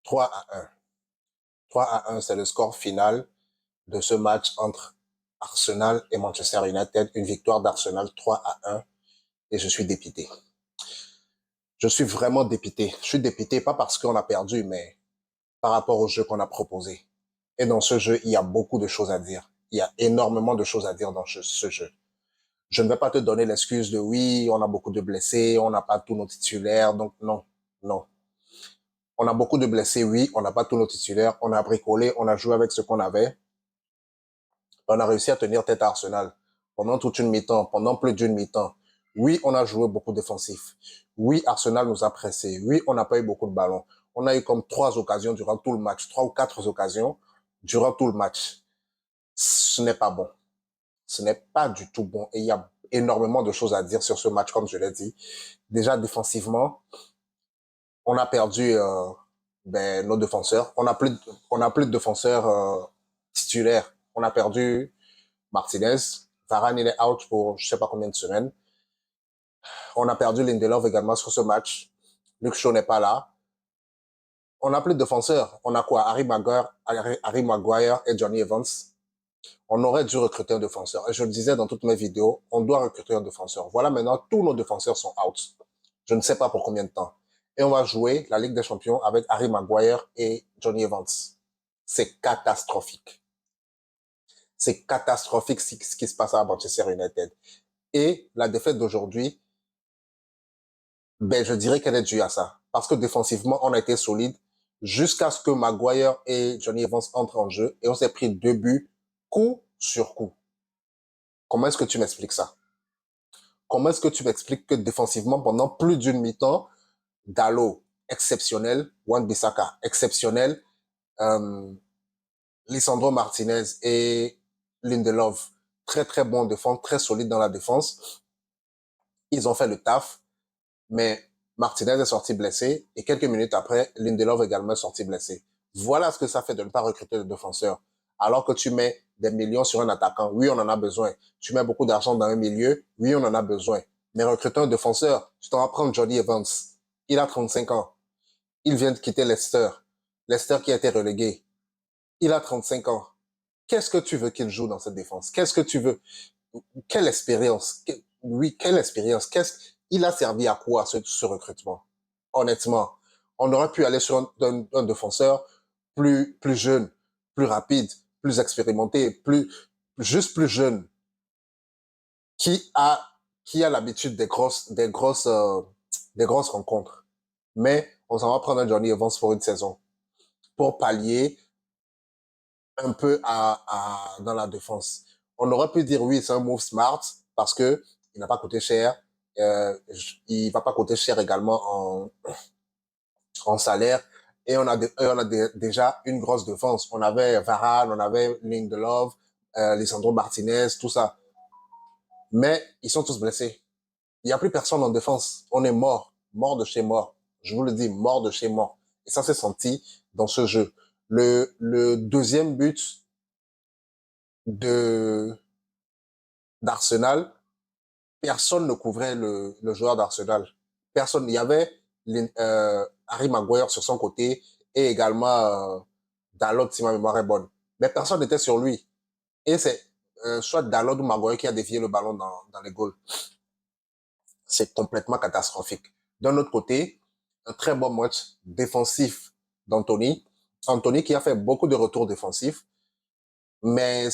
3-1. 3-1, c'est le score final de ce match entre Arsenal et Manchester United. Une victoire d'Arsenal 3-1 et je suis dépité. Je suis vraiment dépité. Je suis dépité pas parce qu'on a perdu, mais par rapport au jeu qu'on a proposé. Et dans ce jeu, il y a beaucoup de choses à dire. Il y a énormément de choses à dire dans ce jeu. Je ne vais pas te donner l'excuse de oui, on a beaucoup de blessés, on n'a pas tous nos titulaires, donc non, non. On a beaucoup de blessés, oui, on n'a pas tous nos titulaires, on a bricolé, on a joué avec ce qu'on avait. On a réussi à tenir tête à Arsenal pendant toute une mi-temps, pendant plus d'une mi-temps. Oui, on a joué beaucoup défensif. Oui, Arsenal nous a pressés. Oui, on n'a pas eu beaucoup de ballons. On a eu comme 3 occasions durant tout le match, 3 ou 4 occasions durant tout le match. Ce n'est pas bon. Ce n'est pas du tout bon. Et il y a énormément de choses à dire sur ce match, comme je l'ai dit. Déjà, défensivement, on a perdu nos défenseurs. On a plus de défenseurs titulaires. On a perdu Martinez. Varane, il est out pour je sais pas combien de semaines. On a perdu Lindelof également sur ce match. Luke Shaw n'est pas là. On n'a plus de défenseurs. On a quoi? Harry Maguire et Johnny Evans. On aurait dû recruter un défenseur. Et je le disais dans toutes mes vidéos, on doit recruter un défenseur. Voilà, maintenant, tous nos défenseurs sont out. Je ne sais pas pour combien de temps. Et on va jouer la Ligue des Champions avec Harry Maguire et Johnny Evans. C'est catastrophique. C'est catastrophique ce qui se passe à Manchester United. Et la défaite d'aujourd'hui, je dirais qu'elle est due à ça. Parce que défensivement, on a été solide jusqu'à ce que Maguire et Johnny Evans entrent en jeu et on s'est pris 2 buts coup sur coup. Comment est-ce que tu m'expliques ça? Comment est-ce que tu m'expliques que défensivement, pendant plus d'une mi-temps, Dalot, exceptionnel, Wan-Bissaka, exceptionnel, euh, Lisandro Martinez et Lindelof, très très bon défense, très solide dans la défense. Ils ont fait le taf, mais Martinez est sorti blessé et quelques minutes après, Lindelof également est sorti blessé. Voilà ce que ça fait de ne pas recruter de défenseurs. Alors que tu mets des millions sur un attaquant, oui, on en a besoin. Tu mets beaucoup d'argent dans un milieu, oui, on en a besoin. Mais recruter un défenseur, tu t'en vas prendre Johnny Evans. Il a 35 ans. Il vient de quitter Leicester. Leicester qui a été relégué. Il a 35 ans. Qu'est-ce que tu veux qu'il joue dans cette défense? Qu'est-ce que tu veux? Quelle expérience? Oui, quelle expérience? Il a servi à quoi ce recrutement? Honnêtement, on aurait pu aller sur un défenseur plus jeune, plus rapide, plus expérimenté, juste plus jeune, qui a, qui a l'habitude des grosses rencontres. Mais on s'en va prendre un Johnny Evans pour une saison, pour pallier un peu dans la défense. On aurait pu dire oui, c'est un move smart parce que il n'a pas coûté cher. Il va pas coûter cher également en salaire. Et on a déjà une grosse défense. On avait Varane, on avait Lindelof, Lisandro Martinez, tout ça. Mais ils sont tous blessés. Il n'y a plus personne en défense. On est mort. Mort de chez mort. Je vous le dis, mort de chez mort. Et ça s'est senti dans ce jeu. Le deuxième but de d'Arsenal, personne ne couvrait le joueur d'Arsenal. Personne. Il y avait Harry Maguire sur son côté et également Dalot, si ma mémoire est bonne. Mais personne n'était sur lui. Et c'est soit Dalot ou Maguire qui a dévié le ballon dans les goals. C'est complètement catastrophique. D'un autre côté, un très bon match défensif d'Anthony. Anthony qui a fait beaucoup de retours défensifs, mais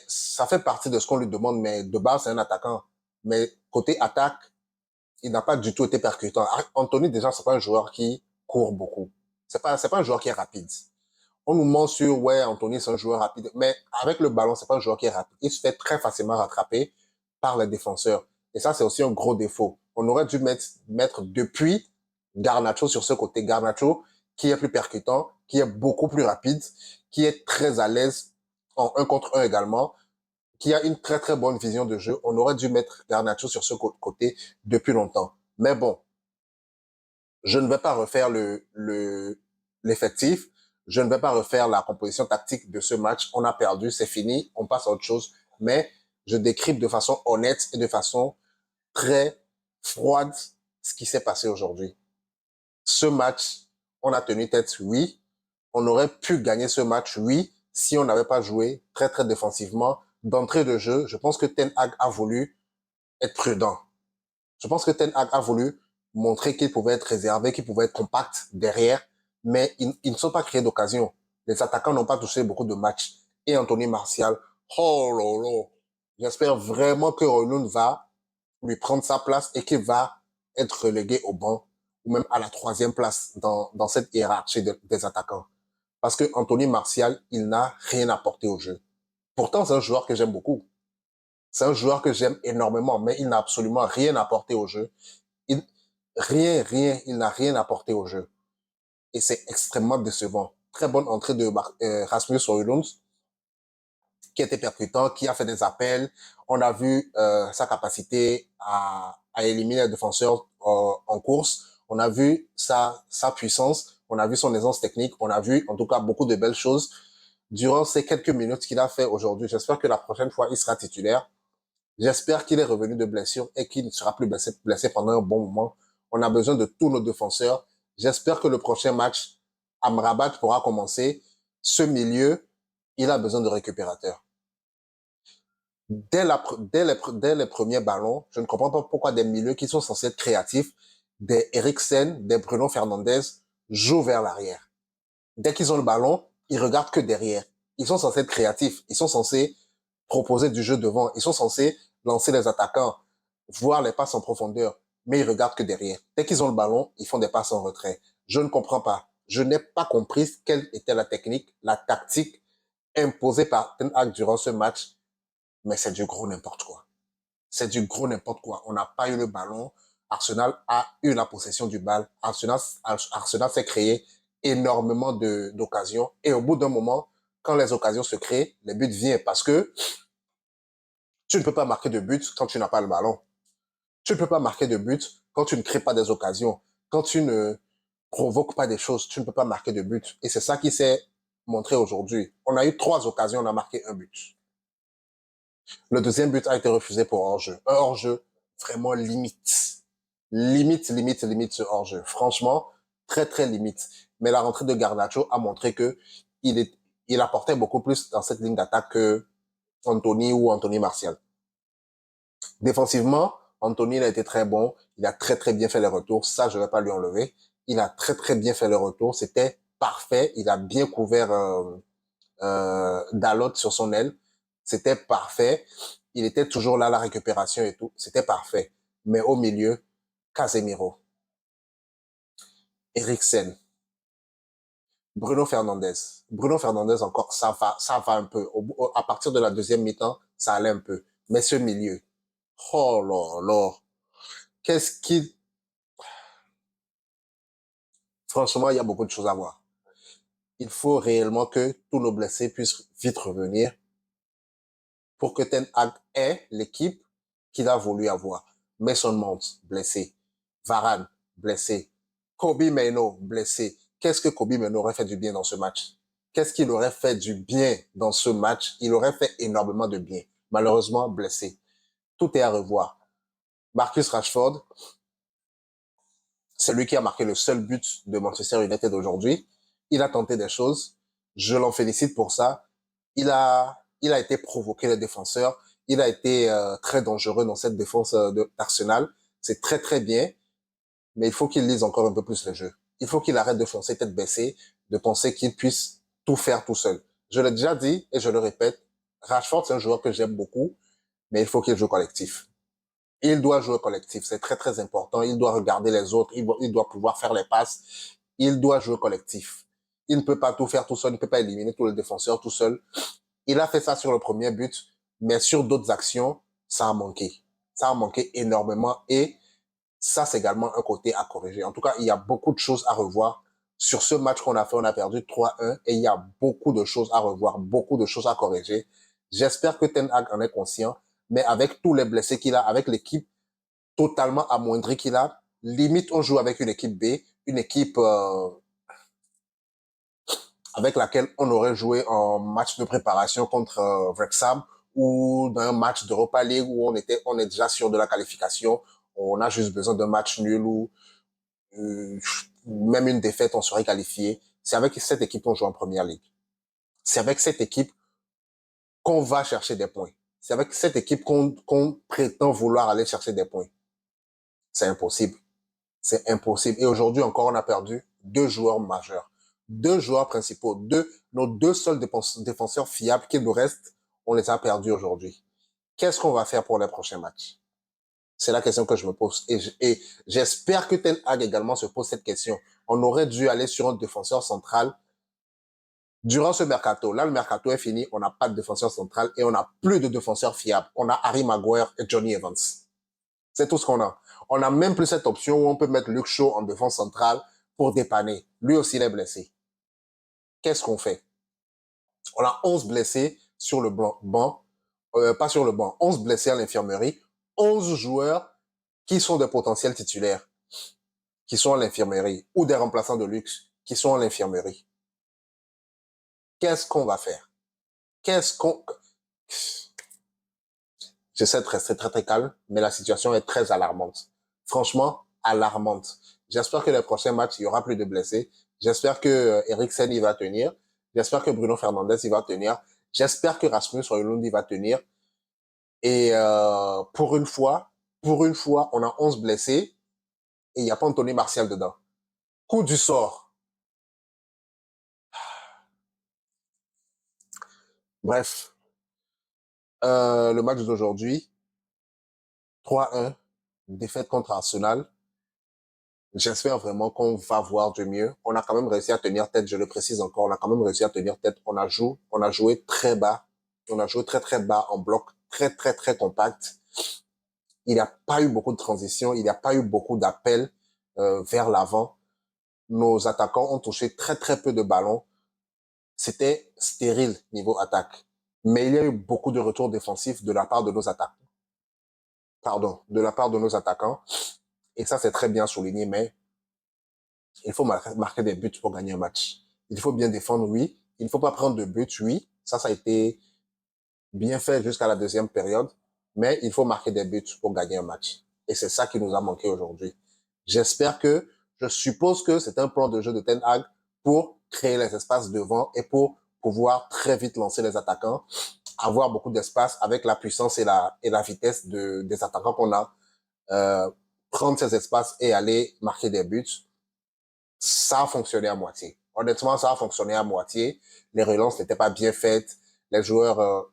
ça fait partie de ce qu'on lui demande, mais de base, c'est un attaquant. Mais côté attaque, il n'a pas du tout été percutant. Anthony, déjà, c'est pas un joueur qui court beaucoup. C'est pas un joueur qui est rapide. On nous ment sur, ouais, Anthony, c'est un joueur rapide. Mais avec le ballon, c'est pas un joueur qui est rapide. Il se fait très facilement rattraper par les défenseurs. Et ça, c'est aussi un gros défaut. On aurait dû mettre depuis Garnacho sur ce côté. Garnacho, qui est plus percutant, qui est beaucoup plus rapide, qui est très à l'aise en 1 contre 1 également, qui a une très très bonne vision de jeu. On aurait dû mettre Garnacho sur ce côté depuis longtemps. Mais bon, je ne vais pas refaire l'effectif. Je ne vais pas refaire la composition tactique de ce match. On a perdu, c'est fini, on passe à autre chose. Mais je décrypte de façon honnête et de façon très froide ce qui s'est passé aujourd'hui. Ce match, On a tenu tête, oui. On aurait pu gagner ce match, oui, si on n'avait pas joué très, très défensivement. D'entrée de jeu, je pense que Ten Hag a voulu être prudent. Je pense que Ten Hag a voulu montrer qu'il pouvait être réservé, qu'il pouvait être compact derrière, mais ils ne sont pas créés d'occasion. Les attaquants n'ont pas touché beaucoup de matchs. Et Anthony Martial, oh là là, j'espère vraiment que Renaud va lui prendre sa place et qu'il va être relégué au banc ou même à la troisième place dans cette hiérarchie des attaquants. Parce que Anthony Martial, il n'a rien apporté au jeu. Pourtant, c'est un joueur que j'aime beaucoup. C'est un joueur que j'aime énormément, mais il n'a absolument rien apporté au jeu. Il, il n'a rien apporté au jeu. Et c'est extrêmement décevant. Très bonne entrée de Rasmus Højlund, qui était percutant, qui a fait des appels. On a vu sa capacité à éliminer les défenseurs en course. On a vu sa puissance. On a vu son aisance technique. On a vu, en tout cas, beaucoup de belles choses durant ces quelques minutes qu'il a fait aujourd'hui. J'espère que la prochaine fois, il sera titulaire. J'espère qu'il est revenu de blessure et qu'il ne sera plus blessé pendant un bon moment. On a besoin de tous nos défenseurs. J'espère que le prochain match, Amrabat pourra commencer. Ce milieu, il a besoin de récupérateurs. Dès les premiers ballons, je ne comprends pas pourquoi des milieux qui sont censés être créatifs, des Eriksen, des Bruno Fernandes, jouent vers l'arrière. Dès qu'ils ont le ballon, ils regardent que derrière. Ils sont censés être créatifs. Ils sont censés proposer du jeu devant. Ils sont censés lancer les attaquants, voir les passes en profondeur. Mais ils regardent que derrière. Dès qu'ils ont le ballon, ils font des passes en retrait. Je ne comprends pas. Je n'ai pas compris quelle était la technique, la tactique imposée par Ten Hag durant ce match. Mais c'est du gros n'importe quoi. C'est du gros n'importe quoi. On n'a pas eu le ballon. Arsenal a eu la possession du ballon. Arsenal s'est créé énormément d'occasions. Et au bout d'un moment, quand les occasions se créent, les buts viennent parce que tu ne peux pas marquer de but quand tu n'as pas le ballon. Tu ne peux pas marquer de but quand tu ne crées pas des occasions. Quand tu ne provoques pas des choses, tu ne peux pas marquer de but. Et c'est ça qui s'est montré aujourd'hui. On a eu 3 occasions, on a marqué un but. Le deuxième but a été refusé pour hors-jeu. Un hors-jeu vraiment limite. Limite ce hors-jeu. Franchement, très, très limite. Mais la rentrée de Garnacho a montré que il apportait beaucoup plus dans cette ligne d'attaque que Anthony ou Anthony Martial. Défensivement, Anthony il a été très bon. Il a très, très bien fait les retours. Ça, je ne vais pas lui enlever. Il a très, très bien fait les retours. C'était parfait. Il a bien couvert Dalot sur son aile. C'était parfait. Il était toujours là, la récupération et tout. C'était parfait. Mais au milieu, Casemiro, Eriksen, Bruno Fernandes. Bruno Fernandes encore, ça va un peu. À partir de la deuxième mi-temps, ça allait un peu. Mais ce milieu, oh là là, qu'est-ce qui... Franchement, il y a beaucoup de choses à voir. Il faut réellement que tous nos blessés puissent vite revenir pour que Ten Hag ait l'équipe qu'il a voulu avoir. Mason Mount, blessé. Varane, blessé. Kobe Mainoo, blessé. Qu'est-ce que Kobe Mainoo aurait fait du bien dans ce match? Qu'est-ce qu'il aurait fait du bien dans ce match? Il aurait fait énormément de bien. Malheureusement, blessé. Tout est à revoir. Marcus Rashford, c'est lui qui a marqué le seul but de Manchester United aujourd'hui. Il a tenté des choses. Je l'en félicite pour ça. Il a été provoqué les défenseurs. Il a été très dangereux dans cette défense d'Arsenal. C'est très très bien, mais il faut qu'il lise encore un peu plus le jeu. Il faut qu'il arrête de foncer tête baissée, de penser qu'il puisse tout faire tout seul. Je l'ai déjà dit et je le répète, Rashford c'est un joueur que j'aime beaucoup, mais il faut qu'il joue collectif. Il doit jouer collectif, c'est très très important. Il doit regarder les autres, il doit pouvoir faire les passes. Il doit jouer collectif. Il ne peut pas tout faire tout seul, il ne peut pas éliminer tous les défenseurs tout seul. Il a fait ça sur le premier but, mais sur d'autres actions, ça a manqué. Ça a manqué énormément et ça, c'est également un côté à corriger. En tout cas, il y a beaucoup de choses à revoir. Sur ce match qu'on a fait, on a perdu 3-1 et il y a beaucoup de choses à revoir, beaucoup de choses à corriger. J'espère que Ten Hag en est conscient, mais avec tous les blessés qu'il a, avec l'équipe totalement amoindrie qu'il a, limite on joue avec une équipe B, une équipe avec laquelle on aurait joué en match de préparation contre Wrexham ou d'un match d'Europa League où on est déjà sûr de la qualification. On a juste besoin d'un match nul ou même une défaite, on serait qualifié. C'est avec cette équipe qu'on joue en première ligue. C'est avec cette équipe qu'on va chercher des points. C'est avec cette équipe qu'on prétend vouloir aller chercher des points. C'est impossible. C'est impossible. Et aujourd'hui encore, on a perdu 2 joueurs majeurs. 2 joueurs principaux. Nos 2 seuls défenseurs fiables qui nous restent, on les a perdus aujourd'hui. Qu'est-ce qu'on va faire pour les prochains matchs? C'est la question que je me pose. Et j'espère que Ten Hag également se pose cette question. On aurait dû aller sur un défenseur central durant ce mercato. Là, le mercato est fini. On n'a pas de défenseur central et on n'a plus de défenseurs fiables. On a Harry Maguire et Johnny Evans. C'est tout ce qu'on a. On n'a même plus cette option où on peut mettre Luke Shaw en défense centrale pour dépanner. Lui aussi, il est blessé. Qu'est-ce qu'on fait? On a 11 blessés sur le banc. Pas sur le banc. 11 blessés à l'infirmerie. 11 joueurs qui sont des potentiels titulaires, qui sont à l'infirmerie, ou des remplaçants de luxe, qui sont à l'infirmerie. Qu'est-ce qu'on va faire? J'essaie de rester très très calme, mais la situation est très alarmante. Franchement, alarmante. J'espère que les prochains matchs, il y aura plus de blessés. J'espère que Eriksen, il va tenir. J'espère que Bruno Fernandes, il va tenir. J'espère que Rasmus Højlund, il va tenir. Et pour une fois, on a 11 blessés et il n'y a pas Anthony Martial dedans. Coup du sort. Bref, le match d'aujourd'hui, 3-1, défaite contre Arsenal. J'espère vraiment qu'on va voir du mieux. On a quand même réussi à tenir tête, je le précise encore, on a quand même réussi à tenir tête. On a joué très bas. On a joué très très bas en bloc, très très très compact. Il n'y a pas eu beaucoup de transition, il n'y a pas eu beaucoup d'appels vers l'avant. Nos attaquants ont touché très très peu de ballons. C'était stérile niveau attaque. Mais il y a eu beaucoup de retours défensifs de la part de nos attaquants. Pardon, de la part de nos attaquants. Et ça, c'est très bien souligné, mais il faut marquer des buts pour gagner un match. Il faut bien défendre, oui. Il ne faut pas prendre de buts, oui. Ça a été bien fait jusqu'à la deuxième période. Mais il faut marquer des buts pour gagner un match. Et c'est ça qui nous a manqué aujourd'hui. Je suppose que c'est un plan de jeu de Ten Hag pour créer les espaces devant et pour pouvoir très vite lancer les attaquants, avoir beaucoup d'espace avec la puissance et la vitesse des attaquants qu'on a, prendre ces espaces et aller marquer des buts. Ça a fonctionné à moitié. Honnêtement, ça a fonctionné à moitié. Les relances n'étaient pas bien faites. Les joueurs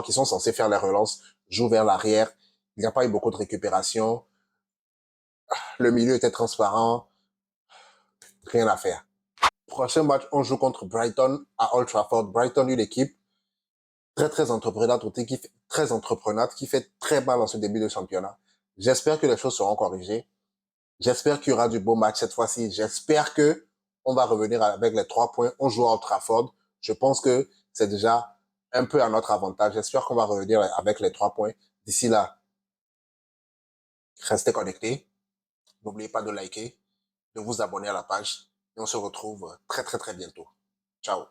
qui sont censés faire les relances jouent vers l'arrière. Il n'y a pas eu beaucoup de récupération. Le milieu était transparent. Rien à faire. Prochain match, on joue contre Brighton à Old Trafford. Brighton, une équipe très, très entreprenante, qui fait très mal en ce début de championnat. J'espère que les choses seront corrigées. J'espère qu'il y aura du beau match cette fois-ci. J'espère que on va revenir avec les 3 points. On joue à Old Trafford. Je pense que c'est déjà un peu à notre avantage. J'espère qu'on va revenir avec les 3 points. D'ici là, restez connectés. N'oubliez pas de liker, de vous abonner à la page. Et on se retrouve très, très, très bientôt. Ciao.